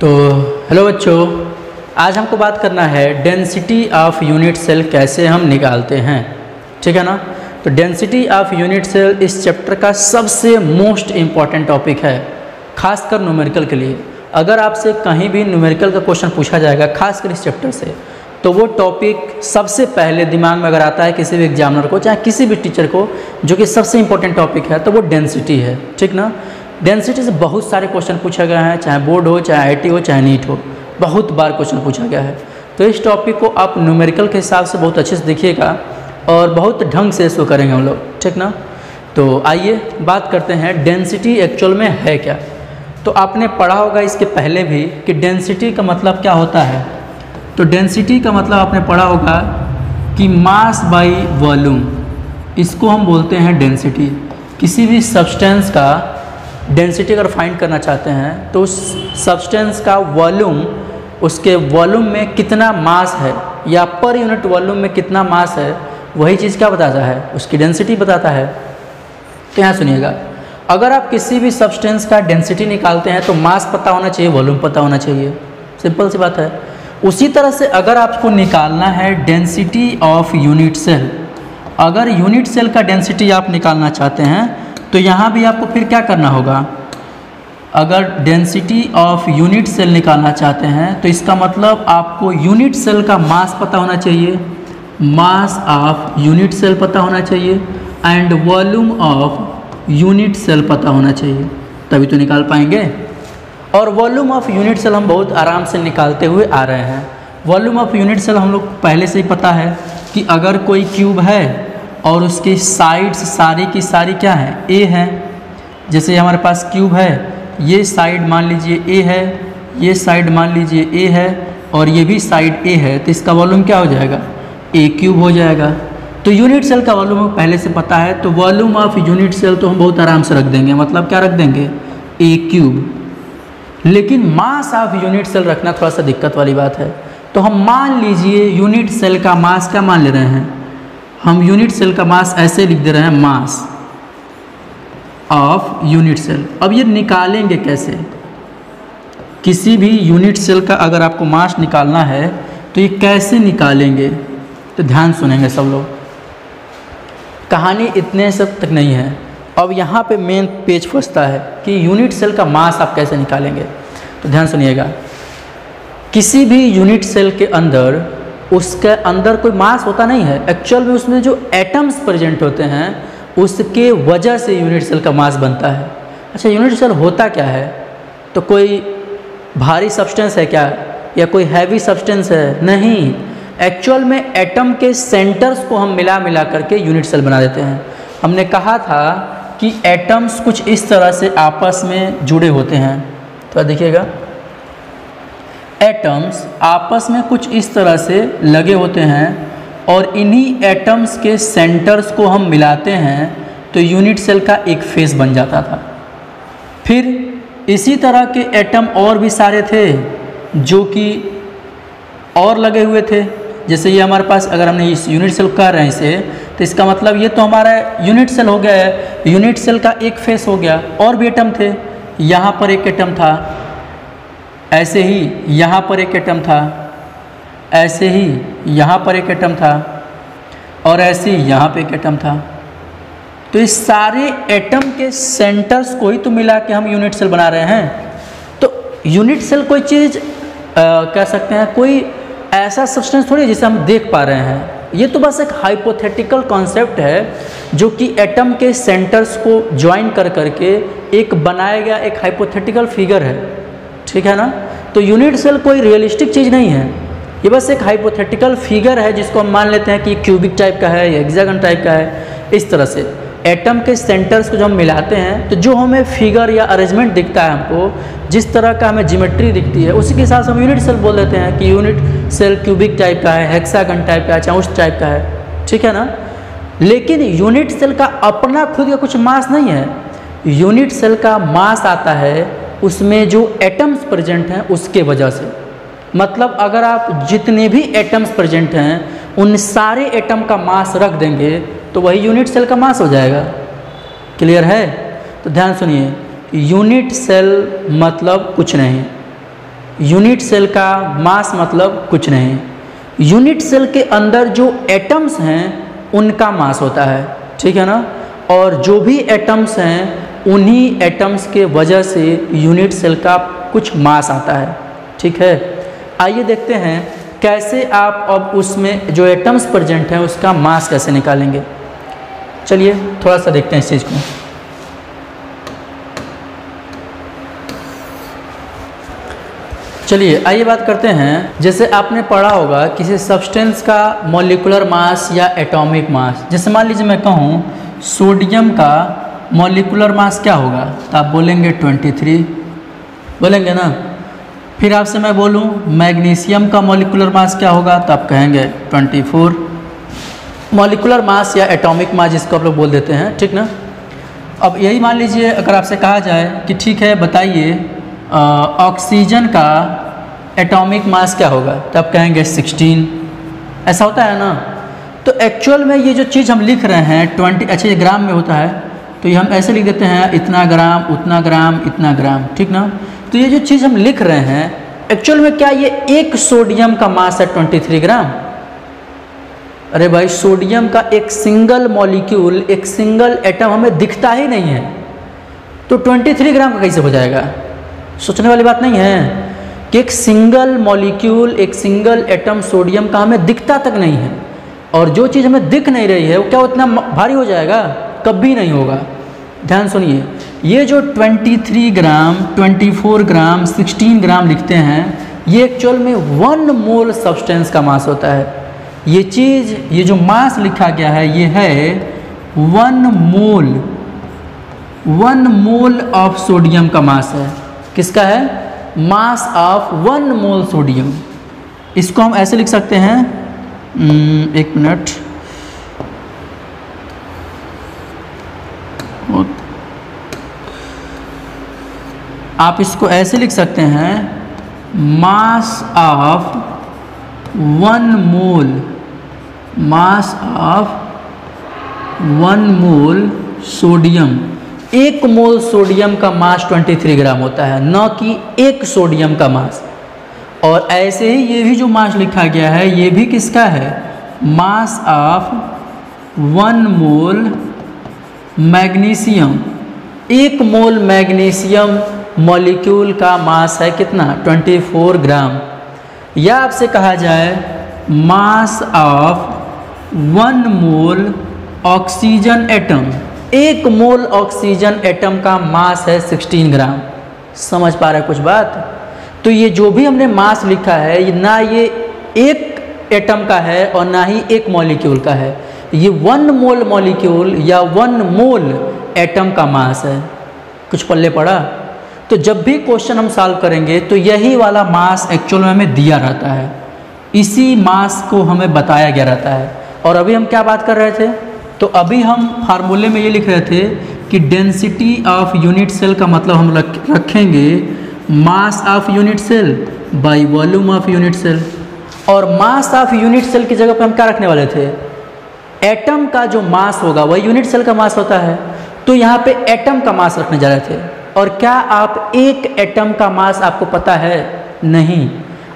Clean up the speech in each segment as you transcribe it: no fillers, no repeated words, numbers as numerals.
तो हेलो बच्चों, आज हमको बात करना है डेंसिटी ऑफ यूनिट सेल कैसे हम निकालते हैं। ठीक है ना। तो डेंसिटी ऑफ यूनिट सेल इस चैप्टर का सबसे मोस्ट इम्पॉर्टेंट टॉपिक है, खासकर न्यूमेरिकल के लिए। अगर आपसे कहीं भी न्यूमेरिकल का क्वेश्चन पूछा जाएगा खासकर इस चैप्टर से, तो वो टॉपिक सबसे पहले दिमाग में अगर आता है किसी भी एग्जामिनर को, चाहे किसी भी टीचर को, जो कि सबसे इम्पोर्टेंट टॉपिक है, तो वो डेंसिटी है। ठीक ना। डेंसिटी से बहुत सारे क्वेश्चन पूछा गया है, चाहे बोर्ड हो, चाहे आईटी हो, चाहे नीट हो, बहुत बार क्वेश्चन पूछा गया है। तो इस टॉपिक को आप न्यूमेरिकल के हिसाब से बहुत अच्छे से देखिएगा और बहुत ढंग से इसको करेंगे हम लोग। ठीक ना। तो आइए बात करते हैं डेंसिटी एक्चुअल में है क्या। तो आपने पढ़ा होगा इसके पहले भी कि डेंसिटी का मतलब क्या होता है। तो डेंसिटी का मतलब आपने पढ़ा होगा कि मास बाई वॉल्यूम, इसको हम बोलते हैं डेंसिटी। किसी भी सब्सटेंस का डेंसिटी अगर फाइंड करना चाहते हैं तो उस सब्सटेंस का वॉल्यूम, उसके वॉल्यूम में कितना मास है या पर यूनिट वॉल्यूम में कितना मास है, वही चीज़ क्या बताता है, उसकी डेंसिटी बताता है। तो यहाँ सुनिएगा, अगर आप किसी भी सब्सटेंस का डेंसिटी निकालते हैं तो मास पता होना चाहिए, वॉल्यूम पता होना चाहिए, सिंपल सी बात है। उसी तरह से अगर आपको निकालना है डेंसिटी ऑफ यूनिट सेल, अगर यूनिट सेल का डेंसिटी आप निकालना चाहते हैं तो यहाँ भी आपको फिर क्या करना होगा। अगर डेंसिटी ऑफ यूनिट सेल निकालना चाहते हैं तो इसका मतलब आपको यूनिट सेल का मास पता होना चाहिए, मास ऑफ यूनिट सेल पता होना चाहिए, and volume of unit cell पता होना चाहिए, तभी तो निकाल पाएंगे। और वॉल्यूम ऑफ यूनिट सेल हम बहुत आराम से निकालते हुए आ रहे हैं। वॉल्यूम ऑफ यूनिट सेल हम लोग पहले से ही पता है कि अगर कोई क्यूब है और उसकी साइड्स सारी की सारी क्या है, ए है। जैसे हमारे पास क्यूब है, ये साइड मान लीजिए ए है, ये साइड मान लीजिए ए है, और ये भी साइड ए है, तो इसका वॉल्यूम क्या हो जाएगा, ए क्यूब हो जाएगा। तो यूनिट सेल का वॉल्यूम पहले से पता है, तो वॉल्यूम ऑफ यूनिट सेल तो हम बहुत आराम से रख देंगे, मतलब क्या रख देंगे, ए क्यूब। लेकिन मास ऑफ यूनिट सेल रखना थोड़ा सा दिक्कत वाली बात है। तो हम मान लीजिए यूनिट सेल का मास क्या मान ले रहे हैं, हम यूनिट सेल का मास ऐसे लिख दे रहे हैं, मास ऑफ यूनिट सेल। अब ये निकालेंगे कैसे, किसी भी यूनिट सेल का अगर आपको मास निकालना है तो ये कैसे निकालेंगे, तो ध्यान सुनेंगे सब लोग। कहानी इतने सब तक नहीं है, अब यहाँ पे मेन पेज फंसता है कि यूनिट सेल का मास आप कैसे निकालेंगे। तो ध्यान सुनिएगा, किसी भी यूनिट सेल के अंदर, उसके अंदर कोई मास होता नहीं है, एक्चुअल में उसमें जो एटम्स प्रेजेंट होते हैं उसके वजह से यूनिट सेल का मास बनता है। अच्छा, यूनिट सेल होता क्या है, तो कोई भारी सब्सटेंस है क्या, या कोई हैवी सब्सटेंस है, नहीं। एक्चुअल में एटम के सेंटर्स को हम मिला मिला करके यूनिट सेल बना देते हैं। हमने कहा था कि एटम्स कुछ इस तरह से आपस में जुड़े होते हैं, तो देखिएगा, एटम्स आपस में कुछ इस तरह से लगे होते हैं और इन्हीं एटम्स के सेंटर्स को हम मिलाते हैं तो यूनिट सेल का एक फेस बन जाता था। फिर इसी तरह के एटम और भी सारे थे जो कि और लगे हुए थे। जैसे ये हमारे पास, अगर हमने इस यूनिट सेल कर रहे हैं इसे, तो इसका मतलब ये तो हमारा यूनिट सेल हो गया है। यूनिट सेल का एक फेस हो गया, और भी एटम थे, यहाँ पर एक एटम था, ऐसे ही यहाँ पर एक एटम था, ऐसे ही यहाँ पर एक एटम था, और ऐसे ही यहाँ पे एक एटम था। तो इस सारे एटम के सेंटर्स को ही तो मिला के हम यूनिट सेल बना रहे हैं। तो यूनिट सेल कोई चीज़ कह सकते हैं, कोई ऐसा सब्सटेंस थोड़ी जिसे हम देख पा रहे हैं। ये तो बस एक हाइपोथेटिकल कॉन्सेप्ट है जो कि एटम के सेंटर्स को ज्वाइन कर करके एक बनाया गया एक हाइपोथेटिकल फिगर है। ठीक है ना। तो यूनिट सेल कोई रियलिस्टिक चीज़ नहीं है, ये बस एक हाइपोथेटिकल फिगर है जिसको हम मान लेते हैं कि क्यूबिक टाइप का है या हेक्सागन टाइप का है। इस तरह से एटम के सेंटर्स को जब हम मिलाते हैं तो जो हमें फिगर या अरेंजमेंट दिखता है, हमको जिस तरह का हमें ज्योमेट्री दिखती है, उसी के हिसाब से हम यूनिट सेल बोल देते हैं कि यूनिट सेल क्यूबिक टाइप का है, हेक्सागन टाइप का है, चाहे उस टाइप का है। ठीक है ना। लेकिन यूनिट सेल का अपना खुद का कुछ मास नहीं है। यूनिट सेल का मास आता है उसमें जो एटम्स प्रेजेंट हैं उसके वजह से। मतलब अगर आप जितने भी एटम्स प्रेजेंट हैं उन सारे एटम का मास रख देंगे तो वही यूनिट सेल का मास हो जाएगा। क्लियर है। तो ध्यान सुनिए, यूनिट सेल मतलब कुछ नहीं, यूनिट सेल का मास मतलब कुछ नहीं, यूनिट सेल के अंदर जो एटम्स हैं उनका मास होता है, ठीक है ना। और जो भी एटम्स हैं उन्हीं एटम्स के वजह से यूनिट सेल का कुछ मास आता है, ठीक है। आइए देखते हैं कैसे आप अब उसमें जो एटम्स प्रेजेंट हैं उसका मास कैसे निकालेंगे। चलिए थोड़ा सा देखते हैं इस चीज़ को। चलिए आइए बात करते हैं, जैसे आपने पढ़ा होगा किसी सब्सटेंस का मॉलिक्यूलर मास या एटॉमिक मास। जैसे मान लीजिए मैं कहूँ सोडियम का मॉलिक्यूलर मास क्या होगा, तो आप बोलेंगे 23 बोलेंगे ना। फिर आपसे मैं बोलूँ मैग्नीशियम का मॉलिक्यूलर मास क्या होगा, तो आप कहेंगे 24। मॉलिक्यूलर मास या एटॉमिक मास जिसको आप लोग बोल देते हैं, ठीक ना। अब यही मान लीजिए अगर आपसे कहा जाए कि ठीक है बताइए ऑक्सीजन का एटॉमिक मास क्या होगा, तो आप कहेंगे 16। ऐसा होता है ना। तो एक्चुअल में ये जो चीज़ हम लिख रहे हैं 20, अच्छा ये ग्राम में होता है तो ये हम ऐसे लिख देते हैं इतना ग्राम उतना ग्राम इतना ग्राम, ठीक ना। तो ये जो चीज़ हम लिख रहे हैं एक्चुअल में क्या ये एक सोडियम का मास है 23 ग्राम। अरे भाई सोडियम का एक सिंगल मॉलिक्यूल, एक सिंगल एटम हमें दिखता ही नहीं है, तो 23 ग्राम का कैसे हो जाएगा। सोचने वाली बात नहीं है कि एक सिंगल मॉलिक्यूल, एक सिंगल एटम सोडियम का हमें दिखता तक नहीं है, और जो चीज़ हमें दिख नहीं रही है वो क्या उतना भारी हो जाएगा, कभी नहीं होगा। ध्यान सुनिए, ये जो 23 ग्राम 24 ग्राम 16 ग्राम लिखते हैं ये एक्चुअल में 1 मोल सब्सटेंस का मास होता है। ये चीज़, ये जो मास लिखा गया है ये है 1 मोल ऑफ सोडियम का मास है। किसका है, मास ऑफ 1 मोल सोडियम। इसको हम ऐसे लिख सकते हैं, एक मिनट, आप इसको ऐसे लिख सकते हैं mass of 1 mole, mass of 1 mole sodium. 1 mole sodium का मास 23 ग्राम होता है, न कि एक सोडियम का मास। और ऐसे ही ये भी जो मास लिखा गया है ये भी किसका है, mass of 1 mole magnesium. 1 mole magnesium molecule का मास है कितना, 24 ग्राम। या आपसे कहा जाए mass of 1 mole oxygen atom. 1 mole oxygen atom का मास है 16 ग्राम। समझ पा रहे हैं कुछ बात। तो ये जो भी हमने मास लिखा है ये ना ये एक एटम का है और ना ही एक मॉलिक्यूल का है, ये 1 मोल मॉलिक्यूल या 1 मोल एटम का मास है। कुछ पल्ले पड़ा। तो जब भी क्वेश्चन हम सॉल्व करेंगे तो यही वाला मास एक्चुअल में हमें दिया रहता है, इसी मास को हमें बताया गया रहता है। और अभी हम क्या बात कर रहे थे, तो अभी हम फार्मूले में ये लिख रहे थे कि डेंसिटी ऑफ यूनिट सेल का मतलब हम रखेंगे mass of unit cell by volume of unit cell. और मास ऑफ यूनिट सेल की जगह पे हम क्या रखने वाले थे, एटम का जो मास होगा वही यूनिट सेल का मास होता है। तो यहाँ पे एटम का मास रखने जा रहे थे। और क्या आप एक एटम का मास आपको पता है, नहीं,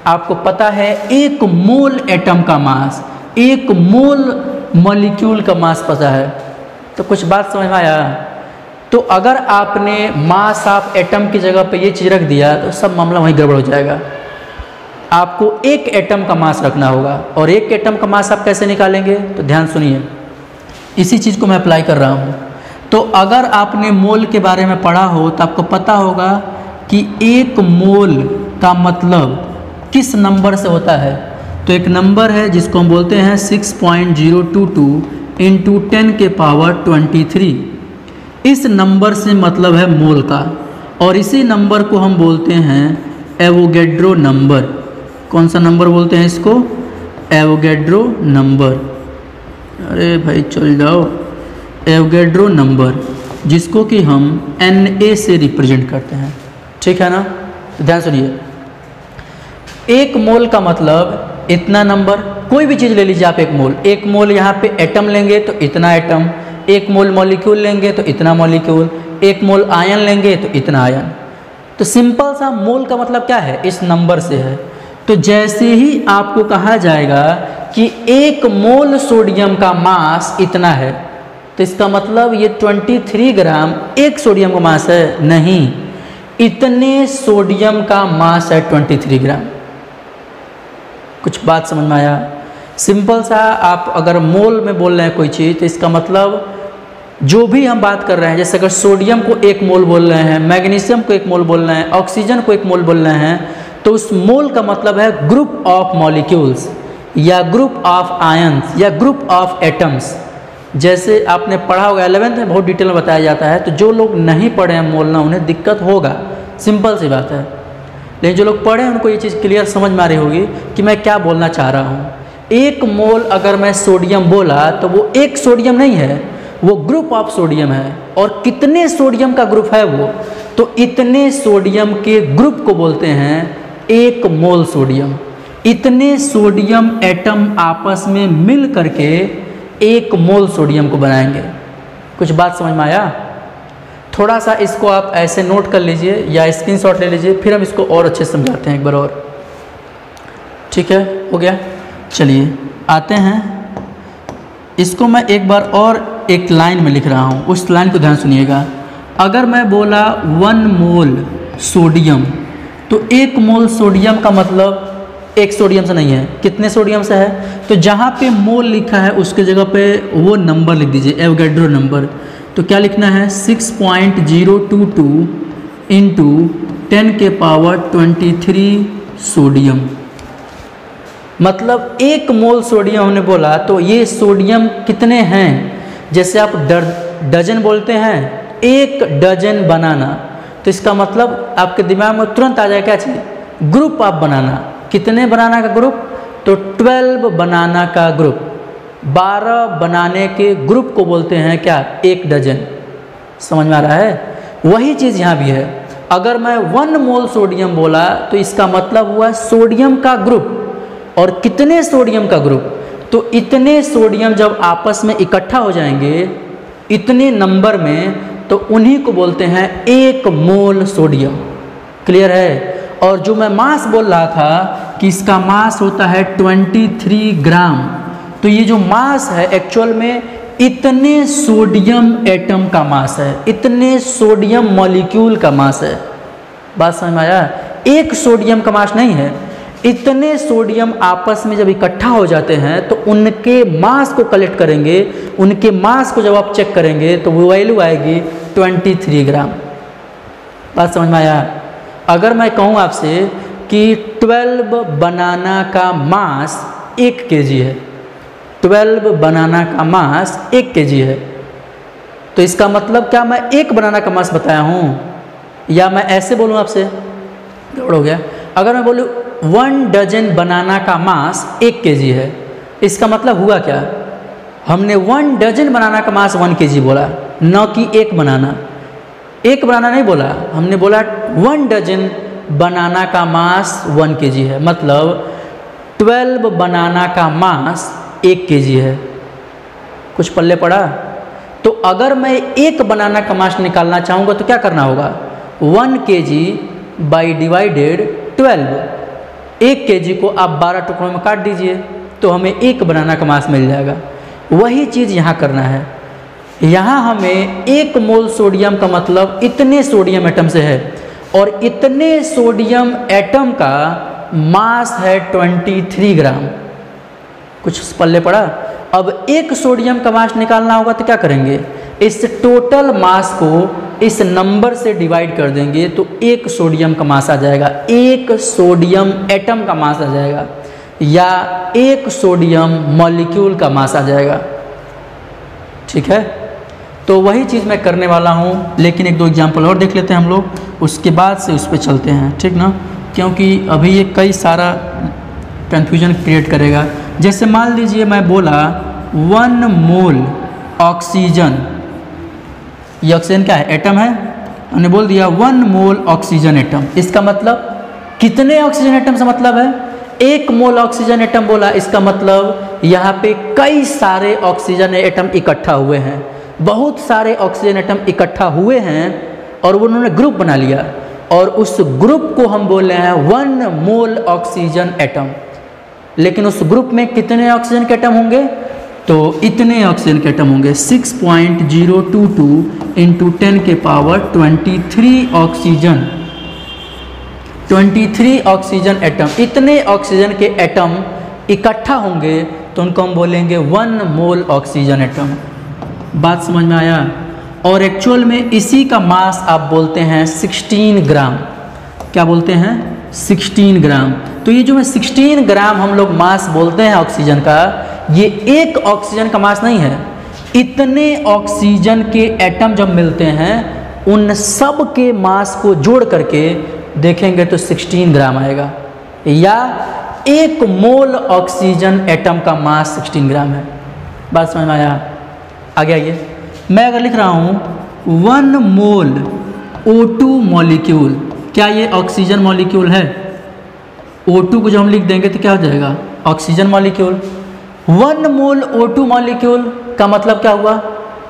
आपको पता है 1 मोल एटम का मास, 1 मोल मॉलिक्यूल का मास पता है। तो कुछ बात समझ में आया। तो अगर आपने मास ऑफ एटम की जगह पे ये चीज़ रख दिया तो सब मामला वहीं गड़बड़ हो जाएगा। आपको एक एटम का मास रखना होगा। और एक एटम का मास आप कैसे निकालेंगे, तो ध्यान सुनिए, इसी चीज़ को मैं अप्लाई कर रहा हूँ। तो अगर आपने मोल के बारे में पढ़ा हो तो आपको पता होगा कि 1 मोल का मतलब किस नंबर से होता है। तो एक नंबर है जिसको हम बोलते हैं 6.022 इंटू 10 के पावर 23। इस नंबर से मतलब है मोल का। और इसी नंबर को हम बोलते हैं एवोगैड्रो नंबर। कौन सा नंबर बोलते हैं इसको, एवोगैड्रो नंबर। अरे भाई चल जाओ, एवोगैड्रो नंबर, जिसको कि हम Na से रिप्रेजेंट करते हैं, ठीक है ना। तो ध्यान सुनिए, 1 मोल का मतलब इतना नंबर। कोई भी चीज़ ले लीजिए आप, 1 मोल, 1 मोल यहाँ पे एटम लेंगे तो इतना एटम, 1 मोल मॉलिक्यूल लेंगे तो इतना मॉलिक्यूल, 1 मोल आयन लेंगे तो इतना आयन। तो सिंपल सा मोल का मतलब क्या है, इस नंबर से है। तो जैसे ही आपको कहा जाएगा कि 1 मोल सोडियम का मास इतना है, तो इसका मतलब ये 23 ग्राम एक सोडियम का मास है, नहीं, इतने सोडियम का मास है 23 ग्राम। कुछ बात समझ में आया? सिंपल सा, आप अगर मोल में बोल रहे हैं कोई चीज़, तो इसका मतलब जो भी हम बात कर रहे हैं, जैसे अगर सोडियम को 1 मोल बोल रहे हैं, मैग्नीशियम को 1 मोल बोल रहे हैं, ऑक्सीजन को 1 मोल बोल रहे हैं, तो उस मोल का मतलब है ग्रुप ऑफ मॉलिक्यूल्स या ग्रुप ऑफ आयंस या ग्रुप ऑफ एटम्स। जैसे आपने पढ़ा होगा 11th में, बहुत डिटेल में बताया जाता है। तो जो लोग नहीं पढ़े हैं मोल ना, उन्हें दिक्कत होगा, सिंपल सी बात है। लेकिन जो लोग पढ़े हैं उनको ये चीज़ क्लियर समझ में आ रही होगी कि मैं क्या बोलना चाह रहा हूँ। 1 मोल अगर मैं सोडियम बोला तो वो एक सोडियम नहीं है, वो ग्रुप ऑफ सोडियम है। और कितने सोडियम का ग्रुप है वो, तो इतने सोडियम के ग्रुप को बोलते हैं 1 मोल सोडियम। इतने सोडियम एटम आपस में मिल करके 1 मोल सोडियम को बनाएंगे। कुछ बात समझ में आया? थोड़ा सा इसको आप ऐसे नोट कर लीजिए या स्क्रीनशॉट ले लीजिए, फिर हम इसको और अच्छे से समझाते हैं एक बार और। ठीक है, हो गया? चलिए आते हैं, इसको मैं एक बार और एक लाइन में लिख रहा हूँ, उस लाइन को ध्यान सुनिएगा। अगर मैं बोला 1 मोल सोडियम, तो 1 मोल सोडियम का मतलब एक सोडियम से नहीं है, कितने सोडियम से है? तो जहाँ पे मोल लिखा है उसके जगह पे वो नंबर लिख दीजिए, एवोगैड्रो नंबर। तो क्या लिखना है? 6.022 इंटू 10⁻23 सोडियम। मतलब 1 मोल सोडियम हमने बोला, तो ये सोडियम कितने हैं? जैसे आप डजन बोलते हैं, 1 डजन बनाना, तो इसका मतलब आपके दिमाग में तुरंत आ जाए क्या चीज़? ग्रुप ऑफ बनाना। कितने बनाना का ग्रुप? तो 12 बनाना का ग्रुप। 12 बनाने के ग्रुप को बोलते हैं क्या? 1 डजन। समझ में आ रहा है? वही चीज़ यहाँ भी है। अगर मैं 1 मोल सोडियम बोला तो इसका मतलब हुआ सोडियम का ग्रुप। और कितने सोडियम का ग्रुप? तो इतने सोडियम जब आपस में इकट्ठा हो जाएंगे इतने नंबर में, तो उन्हीं को बोलते हैं 1 मोल सोडियम। क्लियर है? और जो मैं मास बोल रहा था कि इसका मास होता है 23 ग्राम, तो ये जो मास है एक्चुअल में इतने सोडियम एटम का मास है, इतने सोडियम मॉलिक्यूल का मास है। बात समझ में आया? एक सोडियम का मास नहीं है, इतने सोडियम आपस में जब इकट्ठा हो जाते हैं तो उनके मास को कलेक्ट करेंगे। उनके मास को जब आप चेक करेंगे तो वो वैल्यू आएगी 23 ग्राम। बात समझ में आया? अगर मैं कहूँ आपसे कि 12 बनाना का मास 1 kg है, 12 बनाना का मास 1 kg है, तो इसका मतलब क्या मैं 1 बनाना का मास बताया हूँ? या मैं ऐसे बोलूँ आपसे? गड़बड़ हो गया। अगर मैं बोलूँ 1 डजन बनाना का मास 1 kg है, इसका मतलब हुआ क्या? हमने 1 डजन बनाना का मास 1 kg बोला, न कि 1 बनाना। 1 बनाना नहीं बोला, हमने बोला 1 डजन बनाना का मास 1 kg है, मतलब 12 बनाना का मास 1 kg है। कुछ पल्ले पड़ा? तो अगर मैं 1 बनाना का मास निकालना चाहूँगा तो क्या करना होगा? 1 kg बाई डिवाइडेड 12। 1 kg को आप 12 टुकड़ों में काट दीजिए तो हमें 1 बनाना का मास मिल जाएगा। वही चीज़ यहाँ करना है। यहाँ हमें 1 मोल सोडियम का मतलब इतने सोडियम एटम से है, और इतने सोडियम एटम का मास है 23 ग्राम। कुछ पल्ले पड़ा? अब 1 सोडियम का मास निकालना होगा तो क्या करेंगे? इस टोटल मास को इस नंबर से डिवाइड कर देंगे तो 1 सोडियम का मास आ जाएगा, 1 सोडियम एटम का मास आ जाएगा, या 1 सोडियम मॉलिक्यूल का मास आ जाएगा। ठीक है? तो वही चीज़ मैं करने वाला हूँ, लेकिन 1-2 एग्जाम्पल और देख लेते हैं हम लोग, उसके बाद से उस पर चलते हैं। ठीक ना? क्योंकि अभी ये कई सारा कन्फ्यूजन क्रिएट करेगा। जैसे मान लीजिए मैं बोला 1 मोल ऑक्सीजन, ये ऑक्सीजन क्या है? एटम है। हमने बोल दिया 1 मोल ऑक्सीजन एटम, इसका मतलब कितने ऑक्सीजन एटम से मतलब है? 1 मोल ऑक्सीजन एटम बोला, इसका मतलब यहाँ पे कई सारे ऑक्सीजन एटम इकट्ठा हुए हैं, बहुत सारे ऑक्सीजन एटम इकट्ठा हुए हैं और उन्होंने ग्रुप बना लिया। और उस ग्रुप को हम बोल रहे हैं 1 मोल ऑक्सीजन एटम। लेकिन उस ग्रुप में कितने ऑक्सीजन के एटम होंगे? तो इतने ऑक्सीजन के एटम होंगे 6.022 इंटू 10 के पावर 23 ऑक्सीजन, 23 ऑक्सीजन एटम। इतने ऑक्सीजन के एटम इकट्ठा होंगे तो उनको हम बोलेंगे 1 मोल ऑक्सीजन एटम। बात समझ में आया? और एक्चुअल में इसी का मास आप बोलते हैं 16 ग्राम। क्या बोलते हैं? 16 ग्राम। तो ये जो है 16 ग्राम हम लोग मास बोलते हैं ऑक्सीजन का, ये एक ऑक्सीजन का मास नहीं है। इतने ऑक्सीजन के एटम जब मिलते हैं उन सब के मास को जोड़ करके देखेंगे तो 16 ग्राम आएगा, या 1 मोल ऑक्सीजन एटम का मास 16 ग्राम है। बात समझ में आया? आगे आइए, मैं अगर लिख रहा हूँ 1 मोल O2 मॉलिक्यूल, क्या ये ऑक्सीजन मॉलिक्यूल है? O2 को जो हम लिख देंगे तो क्या हो जाएगा? Oxygen molecule. 1 मोल O2 मॉलिक्यूल का मतलब क्या हुआ?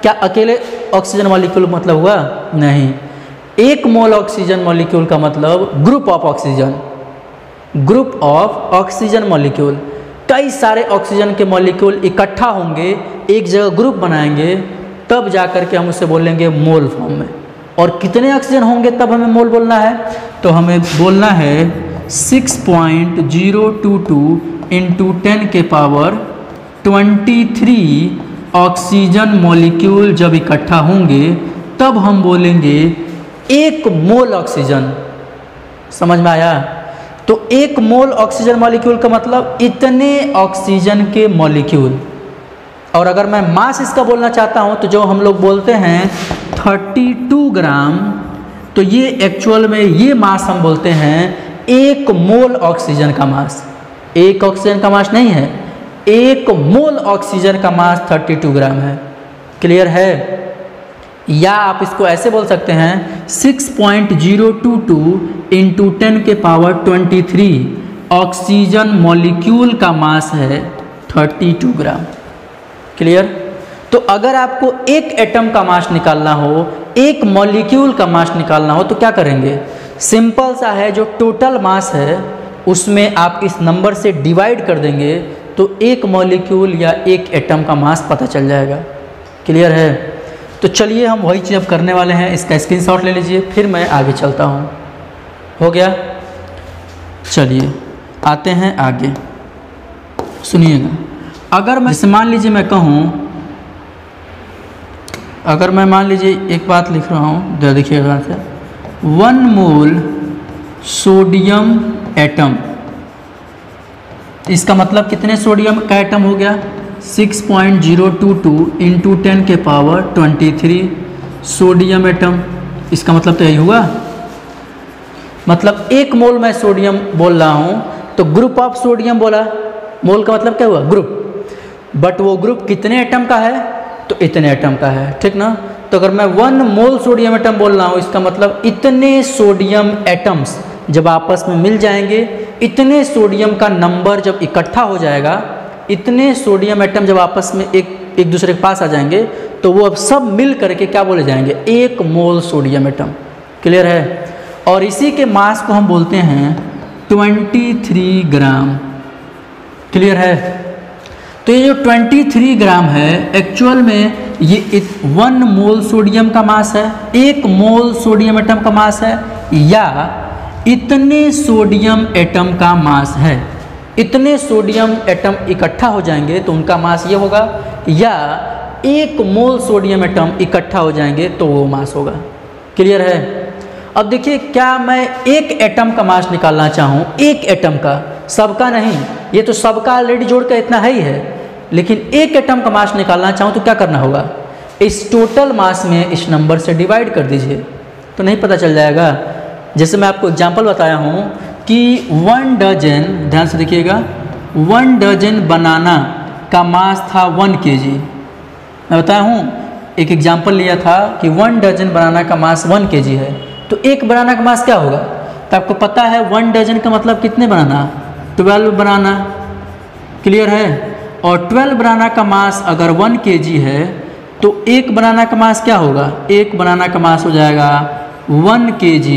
क्या अकेले ऑक्सीजन मॉलिक्यूल मतलब हुआ? नहीं। 1 मोल ऑक्सीजन मॉलिक्यूल का मतलब group of oxygen, group of oxygen molecule. कई सारे ऑक्सीजन के मॉलिक्यूल इकट्ठा होंगे, एक जगह ग्रुप बनाएंगे, तब जा कर के हम उसे बोलेंगे मोल फॉर्म में। और कितने ऑक्सीजन होंगे तब हमें मोल बोलना है? तो हमें बोलना है 6.022 इंटू 10 के पावर 23 ऑक्सीजन मॉलिक्यूल जब इकट्ठा होंगे तब हम बोलेंगे 1 मोल ऑक्सीजन। समझ में आया? तो 1 मोल ऑक्सीजन मॉलिक्यूल का मतलब इतने ऑक्सीजन के मॉलिक्यूल। और अगर मैं मास इसका बोलना चाहता हूं तो जो हम लोग बोलते हैं 32 ग्राम, तो ये एक्चुअल में ये मास हम बोलते हैं 1 मोल ऑक्सीजन का मास। 1 ऑक्सीजन का मास नहीं है, 1 मोल ऑक्सीजन का मास 32 ग्राम है। क्लियर है? या आप इसको ऐसे बोल सकते हैं 6.022 इंटू 10 के पावर 23 ऑक्सीजन मॉलिक्यूल का मास है 32 ग्राम। क्लियर? तो अगर आपको एक एटम का मास निकालना हो, एक मॉलिक्यूल का मास निकालना हो तो क्या करेंगे? सिंपल सा है, जो टोटल मास है उसमें आप इस नंबर से डिवाइड कर देंगे तो एक मॉलिक्यूल या एक एटम का मास पता चल जाएगा। क्लियर है? तो चलिए हम वही चीज़ अब करने वाले हैं, इसका स्क्रीनशॉट ले लीजिए, फिर मैं आगे चलता हूँ। हो गया? चलिए आते हैं आगे। सुनिएगा, अगर मैं जैसे मान लीजिए मैं कहूँ, अगर मैं मान लीजिए एक बात लिख रहा हूँ, देखिएगा से 1 मोल सोडियम एटम, इसका मतलब कितने सोडियम का एटम हो गया? 6.022 इंटू 10 के पावर 23 सोडियम एटम। इसका मतलब तो यही हुआ। मतलब 1 मोल मैं सोडियम बोल रहा हूँ तो ग्रुप ऑफ सोडियम बोला, मोल का मतलब क्या हुआ? ग्रुप। बट वो ग्रुप कितने एटम का है? तो इतने एटम का है, ठीक ना? तो अगर मैं 1 मोल सोडियम एटम बोल रहा हूँ, इसका मतलब इतने सोडियम एटम्स जब आपस में मिल जाएंगे, इतने सोडियम का नंबर जब इकट्ठा हो जाएगा, इतने सोडियम एटम जब आपस में एक दूसरे के पास आ जाएंगे तो वो अब सब मिल करके क्या बोले जाएंगे? 1 मोल सोडियम एटम। क्लियर है? और इसी के मास को हम बोलते हैं 23 ग्राम। क्लियर है? तो ये जो 23 ग्राम है एक्चुअल में ये 1 मोल सोडियम का मास है, 1 मोल सोडियम एटम का मास है, या इतने सोडियम एटम का मास है। इतने सोडियम एटम इकट्ठा हो जाएंगे तो उनका मास ये होगा, या 1 मोल सोडियम एटम इकट्ठा हो जाएंगे तो वो मास होगा। क्लियर है? अब देखिए, क्या मैं एक एटम का मास निकालना चाहूँ, एक एटम का, सबका नहीं, ये तो सबका ऑलरेडी जोड़ कर इतना है ही है, लेकिन एक एटम का मास निकालना चाहूँ तो क्या करना होगा? इस टोटल मास में इस नंबर से डिवाइड कर दीजिए तो नहीं पता चल जाएगा। जैसे मैं आपको एग्जांपल बताया हूँ कि 1 डजन, ध्यान से देखिएगा, 1 डजन बनाना का मास था 1 kg। मैं बताया हूँ, एक एग्जांपल लिया था कि 1 डजन बनाना का मास 1 kg है, तो एक बनाना का मास क्या होगा? तो आपको पता है 1 डजन का मतलब कितने बनाना? 12 बनाना। क्लियर है? और 12 बनाना का मास अगर 1 kg है तो एक बनाना का मास क्या होगा? एक बनाना का मास हो जाएगा 1 kg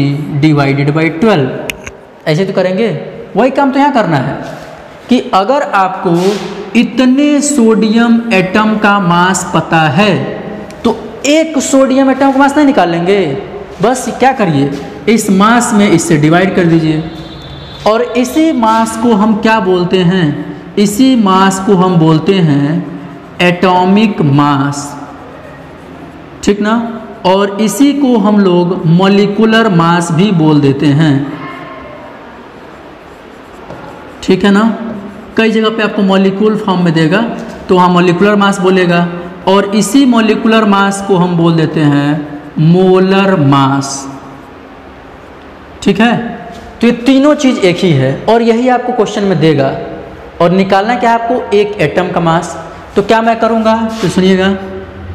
डिवाइडेड बाई 12। ऐसे तो करेंगे, वही काम तो यहाँ करना है कि अगर आपको इतने सोडियम एटम का मास पता है तो एक सोडियम एटम का मास नहीं निकाल लेंगे। बस क्या करिए, इस मास में इससे डिवाइड कर दीजिए और इसी मास को हम क्या बोलते हैं, इसी मास को हम बोलते हैं एटॉमिक मास, ठीक ना। और इसी को हम लोग मॉलिक्यूलर मास भी बोल देते हैं, ठीक है ना। कई जगह पे आपको मॉलिक्यूल फॉर्म में देगा तो वहाँ मॉलिक्यूलर मास बोलेगा और इसी मॉलिक्यूलर मास को हम बोल देते हैं मोलर मास, ठीक है। तो ये तीनों चीज़ एक ही है और यही आपको क्वेश्चन में देगा और निकालना क्या है आपको, एक एटम का मास। तो क्या मैं करूँगा तो सुनिएगा,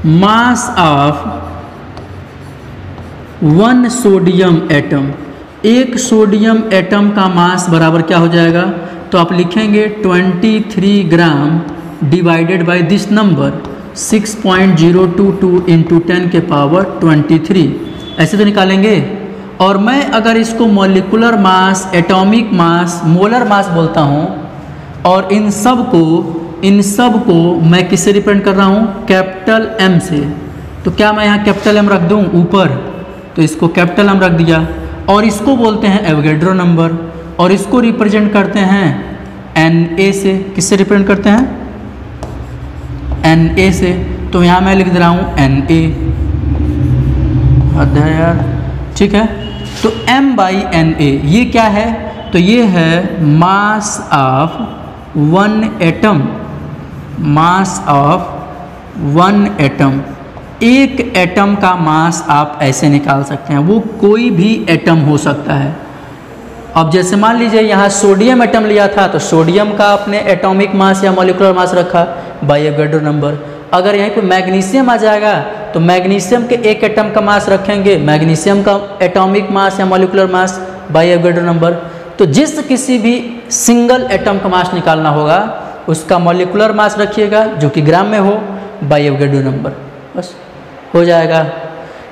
मास ऑफ 1 सोडियम एटम, एक सोडियम एटम का मास बराबर क्या हो जाएगा, तो आप लिखेंगे 23 gram divided by this number 6.022 into 10 के पावर 23, ऐसे तो निकालेंगे। और मैं अगर इसको molecular mass, atomic mass, molar mass बोलता हूँ और इन सब को मैं किससे रिप्रेजेंट कर रहा हूँ, कैपिटल एम से, तो क्या मैं यहाँ कैपिटल एम रख दूँ ऊपर, तो इसको कैपिटल एम रख दिया और इसको बोलते हैं एवोगैड्रो नंबर और इसको रिप्रेजेंट करते हैं Na से। किससे रिप्रेजेंट करते हैं, Na से। तो यहाँ मैं लिख दे रहा हूँ Na, हद है यार, ठीक है। तो M/Na ये क्या है, तो ये है mass of 1 atom, mass of 1 atom. एक एटम का मास आप ऐसे निकाल सकते हैं, वो कोई भी एटम हो सकता है। अब जैसे मान लीजिए यहाँ सोडियम एटम लिया था तो सोडियम का आपने एटॉमिक मास या मॉलिक्यूलर मास रखा बाय एवोगैड्रो नंबर। अगर यहीं पे मैग्नीशियम आ जाएगा तो मैग्नीशियम के एक एटम का मास रखेंगे, मैग्नीशियम का एटॉमिक मास या molecular mass by Avogadro number. तो जिस किसी भी सिंगल एटम का मास निकालना होगा उसका मॉलिक्यूलर मास रखिएगा जो कि ग्राम में हो बाय एवोगैड्रो नंबर, बस हो जाएगा।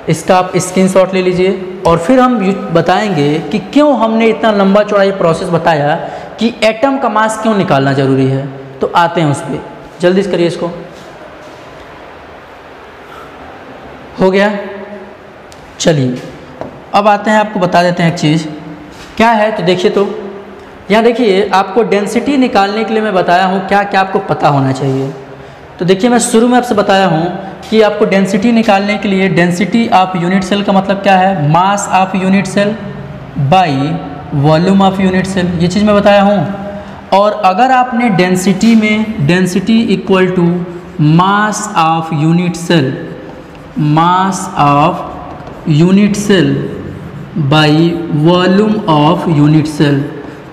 इसका आप स्क्रीनशॉट ले लीजिए और फिर हम बताएंगे कि क्यों हमने इतना लंबा चौड़ा ये प्रोसेस बताया कि एटम का मास क्यों निकालना ज़रूरी है। तो आते हैं उस पर, जल्दी से करिए इसको। हो गया, चलिए अब आते हैं, आपको बता देते हैं एक चीज़ क्या है। तो देखिए, तो यहाँ देखिए आपको डेंसिटी निकालने के लिए मैं बताया हूँ क्या क्या आपको पता होना चाहिए। तो देखिए मैं शुरू में आपसे बताया हूँ कि आपको डेंसिटी निकालने के लिए डेंसिटी ऑफ यूनिट सेल का मतलब क्या है, mass of unit cell by volume of unit cell, ये चीज़ मैं बताया हूँ। और अगर आपने डेंसिटी में density equal to mass of unit cell, mass of unit cell by volume of unit cell,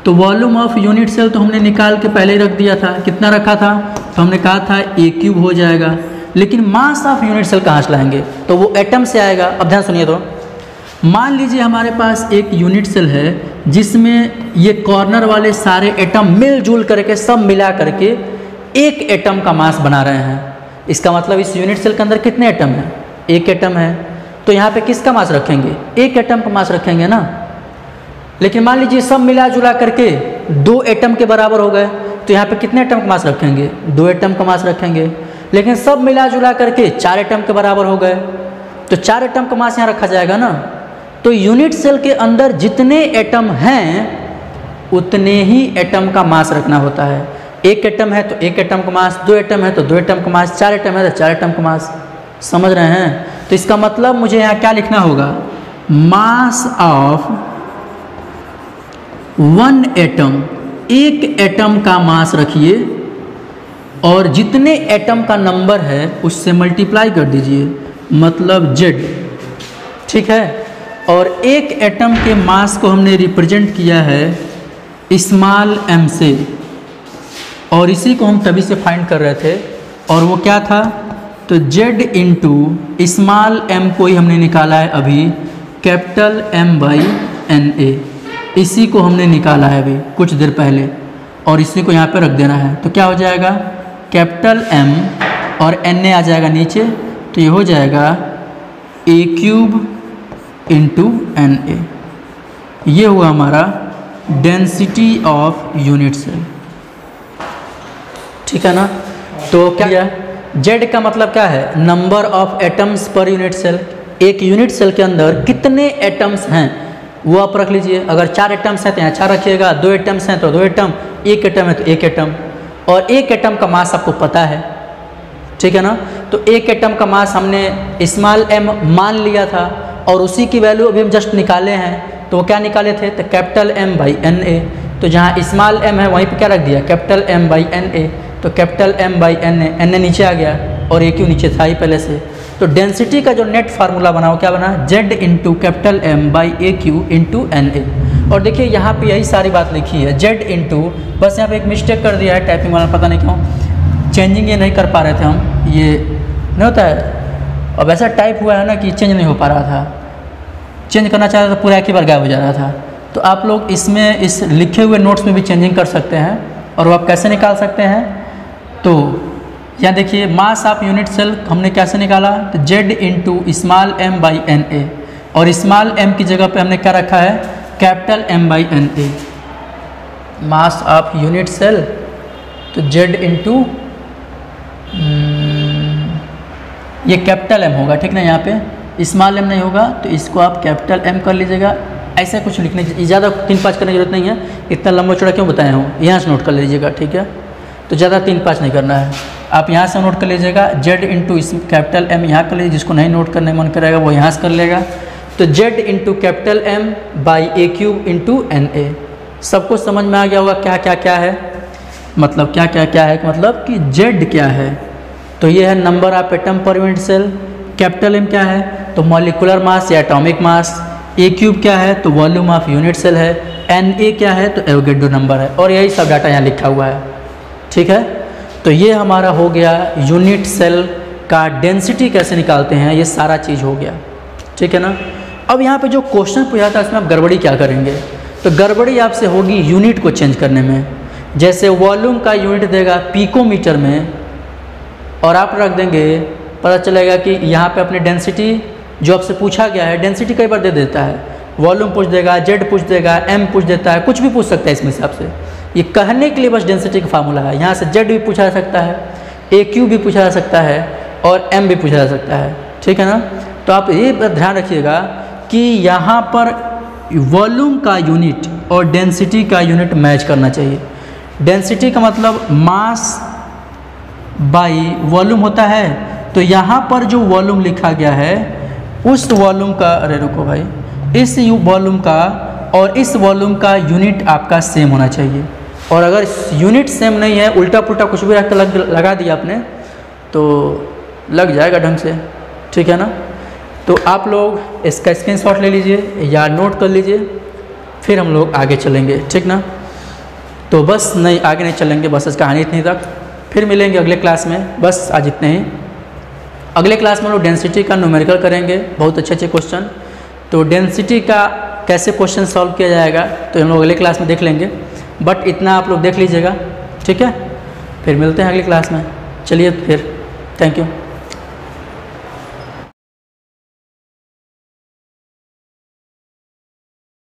तो वॉल्यूम ऑफ यूनिट सेल तो हमने निकाल के पहले ही रख दिया था। कितना रखा था, तो हमने कहा था A³ हो जाएगा। लेकिन मास ऑफ यूनिट सेल कहाँ से लाएंगे, तो वो एटम से आएगा। अब ध्यान सुनिए, तो मान लीजिए हमारे पास एक यूनिट सेल है जिसमें ये कॉर्नर वाले सारे एटम मिलजुल करके सब मिला करके एक एटम का मास बना रहे हैं। इसका मतलब इस यूनिट सेल के अंदर कितने एटम हैं, एक एटम है। तो यहाँ पे किसका मास रखेंगे, एक एटम का मास रखेंगे ना। लेकिन मान लीजिए सब मिला जुला करके 2 एटम के बराबर हो गए, तो यहाँ पे कितने एटम का मास रखेंगे, 2 एटम का मास रखेंगे। लेकिन सब मिला जुला करके 4 एटम के बराबर हो गए, तो 4 एटम का मास यहाँ रखा जाएगा ना। तो यूनिट सेल के अंदर जितने एटम हैं उतने ही एटम का मास रखना होता है। एक एटम है तो एक एटम का मास, 2 एटम है तो 2 एटम का मास, 4 एटम है तो 4 एटम का मास। समझ रहे हैं। तो इसका मतलब मुझे यहाँ क्या लिखना होगा, मास ऑफ 1 एटम, एक एटम का मास रखिए और जितने एटम का नंबर है उससे मल्टीप्लाई कर दीजिए, मतलब Z, ठीक है। और एक एटम के मास को हमने रिप्रेजेंट किया है स्मॉल m से, और इसी को हम तभी से फाइंड कर रहे थे। और वो क्या था, तो Z इंटू स्मॉल m को ही हमने निकाला है अभी कैपिटल M/Na, इसी को हमने निकाला है अभी कुछ देर पहले, और इसी को यहाँ पे रख देना है। तो क्या हो जाएगा, कैपिटल M और Na आ जाएगा नीचे, तो ये हो जाएगा A³ इंटू एन ए। ये हुआ हमारा डेंसिटी ऑफ यूनिट सेल, ठीक है ना। तो क्या जेड का मतलब क्या है, number of atoms per unit cell. एक यूनिट सेल के अंदर कितने एटम्स हैं वो आप रख लीजिए। अगर 4 एटम्स हैं तो यहाँ 4 रखिएगा, 2 एटम्स हैं तो 2 एटम, 1 एटम है तो 1 एटम, और 1 एटम का मास आपको पता है, ठीक है ना। तो 1 एटम का मास हमने स्मॉल m मान लिया था और उसी की वैल्यू अभी हम जस्ट निकाले हैं। तो वो क्या निकाले थे, तो capital M by N A. तो जहाँ स्मॉल m है वहीं पे क्या रख दिया, capital M by N A. तो capital M by N A नीचे आ गया और ए क्यू नीचे था ही पहले से। तो डेंसिटी का जो नेट फार्मूला बना वो क्या बना, Z into capital M by A cube into N A. और देखिए यहाँ पे यही सारी बात लिखी है, Z इंटू, बस यहाँ पे एक मिस्टेक कर दिया है टाइपिंग वाला, पता नहीं क्यों चेंजिंग ये नहीं कर पा रहे थे हम, ये नहीं होता है। अब ऐसा टाइप हुआ है ना कि चेंज नहीं हो पा रहा था, चेंज करना चाहता था पूरा एक ही बार गायब हो जा रहा था। तो आप लोग इसमें इस लिखे हुए नोट्स में भी चेंजिंग कर सकते हैं। और वो आप कैसे निकाल सकते हैं, तो यहाँ देखिए मास ऑफ यूनिट सेल हमने कैसे निकाला, तो Z into small m by N A, और स्मॉल m की जगह पे हमने क्या रखा है, capital M by N A. Mass of unit cell तो Z इंटू ये कैपिटल M होगा, ठीक ना। यहाँ पे स्मॉल m नहीं होगा तो इसको आप कैपिटल M कर लीजिएगा। ऐसे कुछ लिखने की ज़्यादा 3-5 करने की जरूरत नहीं है, इतना लंबा चौड़ा क्यों बताया हूँ, यहाँ से नोट कर लीजिएगा, ठीक है। तो ज़्यादा 3-5 नहीं करना है, आप यहाँ से नोट कर लीजिएगा। Z इंटू इस कैपिटल M यहाँ कर लीजिए, जिसको नहीं नोट करने मन करेगा वो यहाँ से कर लेगा। तो Z into capital M by A cube into N A. सबको समझ में आ गया होगा क्या क्या क्या है, मतलब क्या क्या क्या है, मतलब कि Z क्या है, तो ये है number of atom per unit cell. Capital M क्या है, तो मॉलिकुलर मास या एटॉमिक मास। ए क्यूब क्या है, तो वॉल्यूम ऑफ यूनिट सेल है। एन ए क्या है, तो एवोगैड्रो नंबर है। और यही सब डाटा यहाँ लिखा हुआ है, ठीक है। तो ये हमारा हो गया यूनिट सेल का डेंसिटी कैसे निकालते हैं, ये सारा चीज़ हो गया, ठीक है ना। अब यहाँ पे जो क्वेश्चन पूछा था इसमें आप गड़बड़ी क्या करेंगे, तो गड़बड़ी आपसे होगी यूनिट को चेंज करने में। जैसे वॉल्यूम का यूनिट देगा पिकोमीटर में और आप रख देंगे, पता चलेगा कि यहाँ पे अपने डेंसिटी जो आपसे पूछा गया है, डेंसिटी कई बार दे देता है, वॉल्यूम पूछ देगा, जेड पूछ देगा, एम पूछ देता है, कुछ भी पूछ सकता है इसमें से आपसे। ये कहने के लिए बस डेंसिटी का फार्मूला है। यहाँ से जेड भी पूछा जा सकता है, ए क्यू भी पूछा जा सकता है और एम भी पूछा जा सकता है, ठीक है ना। तो आप ये ध्यान रखिएगा कि यहाँ पर वॉल्यूम का यूनिट और डेंसिटी का यूनिट मैच करना चाहिए। डेंसिटी का मतलब मास बाई वॉल्यूम होता है, तो यहाँ पर जो वॉल्यूम लिखा गया है उस वॉल्यूम का, अरे रुको भाई, इस वॉल्यूम का और इस वॉल्यूम का यूनिट आपका सेम होना चाहिए। और अगर यूनिट सेम नहीं है, उल्टा पुल्टा कुछ भी रख लगा दिया आपने तो लग जाएगा ढंग से, ठीक है ना। तो आप लोग इसका स्क्रीनशॉट ले लीजिए या नोट कर लीजिए, फिर हम लोग आगे चलेंगे, ठीक ना। तो बस नहीं, आगे नहीं चलेंगे, बस इसका कहानी इतनी तक, फिर मिलेंगे अगले क्लास में। बस आज इतने ही। अगले क्लास में हम लोग डेंसिटी का न्यूमेरिकल करेंगे, बहुत अच्छे अच्छे क्वेश्चन। तो डेंसिटी का कैसे क्वेश्चन सॉल्व किया जाएगा तो हम लोग अगले क्लास में देख लेंगे, बट इतना आप लोग देख लीजिएगा, ठीक है। फिर मिलते हैं अगली क्लास में, चलिए फिर, थैंक यू।